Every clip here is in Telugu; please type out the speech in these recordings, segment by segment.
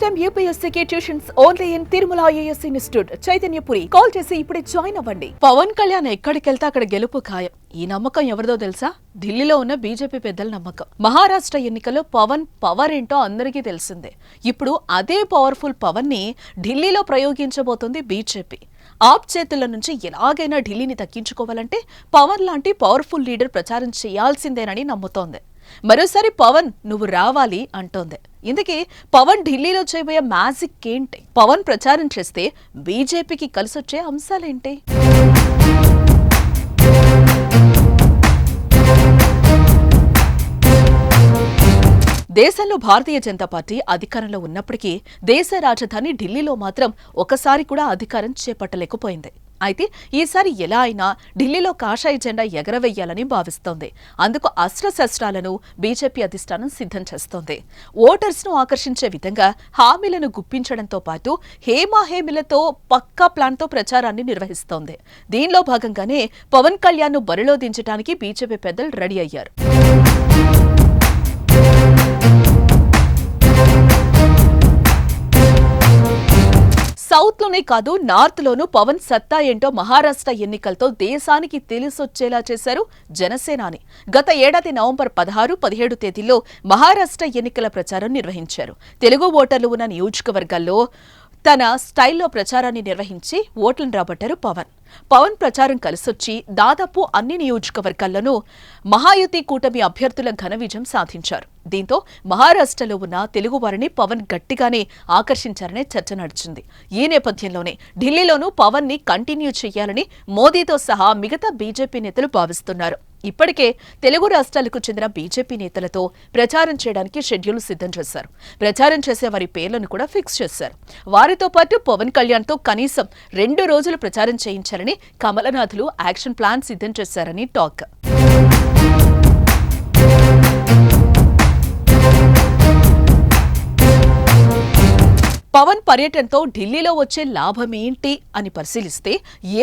time UPSC tuitions only in Tirumala IAS institute Chaitanyapuri. Call చేసి ఇప్పుడే జాయిన్ అవ్వండి. పవన్ కళ్యాణ్ ఎక్కడికెళ్తే అక్కడ గెలుపు ఖాయం. ఈ నమ్మకం ఎవరిదో తెలుసా? ఢిల్లీలో ఉన్న బీజేపీ పెద్దల నమ్మకం. మహారాష్ట్ర ఎన్నికల్లో పవన్ పవర్ ఏంటో అందరికీ తెలిసిందే. ఇప్పుడు అదే పవర్ఫుల్ పవన్ ని ఢిల్లీలో ప్రయోగించబోతోంది బీజేపీ. ఆప్ చేతుల నుంచి ఎలాగైనా ఢిల్లీని తగ్గించుకోవాలంటే పవన్ లాంటి పవర్ఫుల్ లీడర్ ప్రచారం చేయాల్సిందేనని నమ్ముతోంది. మరోసారి పవన్ నువ్వు రావాలి అంటోంది. ఇందుకే పవన్ ఢిల్లీలో చేయబోయే మ్యాజిక్ ఏంటి? పవన్ ప్రచారం చేస్తే బీజేపీకి కలిసొచ్చే అంశాలేంటి? దేశంలో భారతీయ జనతా పార్టీ అధికారంలో ఉన్నప్పటికీ దేశ రాజధాని ఢిల్లీలో మాత్రం ఒకసారి కూడా అధికారం చేపట్టలేకపోయింది. అయితే ఈసారి ఎలా అయినా ఢిల్లీలో కాషాయ జెండా ఎగరవేయాలని భావిస్తోంది. అందుకు అస్త్రశస్త్రాలను బీజేపీ అధిష్టానం సిద్ధం చేస్తోంది. ఓటర్స్ ను ఆకర్షించే విధంగా హామీలను గుప్పించడంతో పాటు హేమాహేమిలతో పక్కా ప్లాన్ తో ప్రచారాన్ని నిర్వహిస్తోంది. దీనిలో భాగంగానే పవన్ కళ్యాణ్ ను బరిలో దించడానికి బీజేపీ పెద్దలు రెడీ అయ్యారు. సౌత్ లోనే కాదు, నార్త్ లోనూ పవన్ సత్తా ఏంటో మహారాష్ట్ర ఎన్నికలతో దేశానికి తెలిసొచ్చేలా చేశారు జనసేనాని. గత ఏడాది నవంబర్ 16, 17 తేదీల్లో మహారాష్ట్ర ఎన్నికల ప్రచారం నిర్వహించారు. తెలుగు ఓటర్లు ఉన్న నియోజకవర్గాల్లో తన స్టైల్లో ప్రచారాన్ని నిర్వహించి ఓట్లను రాబట్టారు పవన్ ప్రచారం కలిసొచ్చి దాదాపు అన్ని నియోజకవర్గాల్లోనూ మహాయుతి కూటమి అభ్యర్థుల ఘన విజయం సాధించారు. దీంతో మహారాష్ట్రలో ఉన్న తెలుగు వారిని పవన్ గట్టిగానే ఆకర్షించారనే చర్చ నడిచింది. ఈ నేపథ్యంలోనే ఢిల్లీలోనూ పవన్ ని కంటిన్యూ చేయాలని మోదీతో సహా మిగతా బీజేపీ నేతలు భావిస్తున్నారు. ఇప్పటికే తెలుగు రాష్ట్రాలకు చెందిన బీజేపీ నేతలతో ప్రచారం చేయడానికి షెడ్యూల్ సిద్ధం చేశారు. ప్రచారం చేసే వారి పేర్లను కూడా ఫిక్స్ చేశారు. వారితో పాటు పవన్ కళ్యాణ్ తో కనీసం 2 రోజులు ప్రచారం చేయించాలని కమలనాథులు యాక్షన్ ప్లాన్ సిద్ధం చేశారని టాక్. పవన్ పర్యటనతో ఢిల్లీలో వచ్చే లాభమేంటి అని పరిశీలిస్తే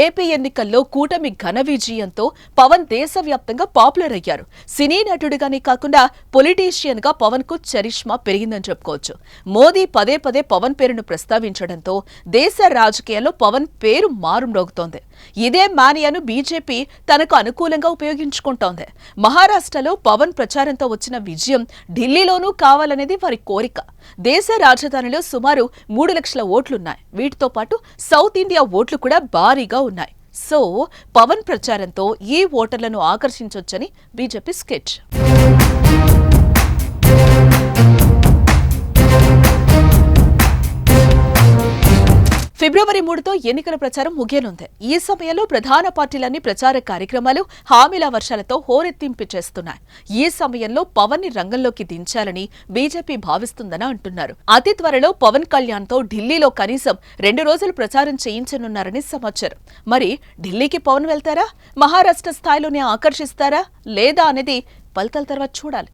ఏపీ ఎన్నికల్లో కూటమి ఘన విజయంతో పవన్ దేశవ్యాప్తంగా పాపులర్ అయ్యారు. సినీ నటుడిగానే కాకుండా పొలిటీషియన్ గా పవన్ కు చరిష్మా పెరిగిందని చెప్పుకోవచ్చు. మోదీ పదే పదే పవన్ పేరును ప్రస్తావించడంతో దేశ రాజకీయాల్లో పవన్ పేరు మారుమ్రోగుతోంది. ఇదే మానియాను బీజేపీ తనకు అనుకూలంగా ఉపయోగించుకుంటోంది. మహారాష్ట్రలో పవన్ ప్రచారంతో వచ్చిన విజయం ఢిల్లీలోనూ కావాలనేది వారి కోరిక. దేశ రాజధానిలో సుమారు 3 లక్షల ఓట్లున్నాయి. వీటితో పాటు సౌత్ ఇండియా ఓట్లు కూడా భారీగా ఉన్నాయి. సో పవన్ ప్రచారంతో ఈ ఓటర్లను ఆకర్షించొచ్చని బీజేపీ స్కెచ్. ఫిబ్రవరి 3తో ఎన్నికల ప్రచారం ముగియనుంది. ఈ సమయంలో ప్రధాన పార్టీలన్నీ ప్రచార కార్యక్రమాలు హామీల వర్షాలతో హోరెత్తింపు చేస్తున్నాయి. ఈ సమయంలో పవన్ ని రంగంలోకి దించాలని బీజేపీ భావిస్తుందని అంటున్నారు. అతి త్వరలో పవన్ కళ్యాణ్ తో ఢిల్లీలో కనీసం 2 రోజులు ప్రచారం చేయించనున్నారని సమాచారం. మరి ఢిల్లీకి పవన్ వెళ్తారా? మహారాష్ట్ర స్థాయిలోనే ఆకర్షిస్తారా లేదా అనేది ఫలితాల తర్వాత చూడాలి.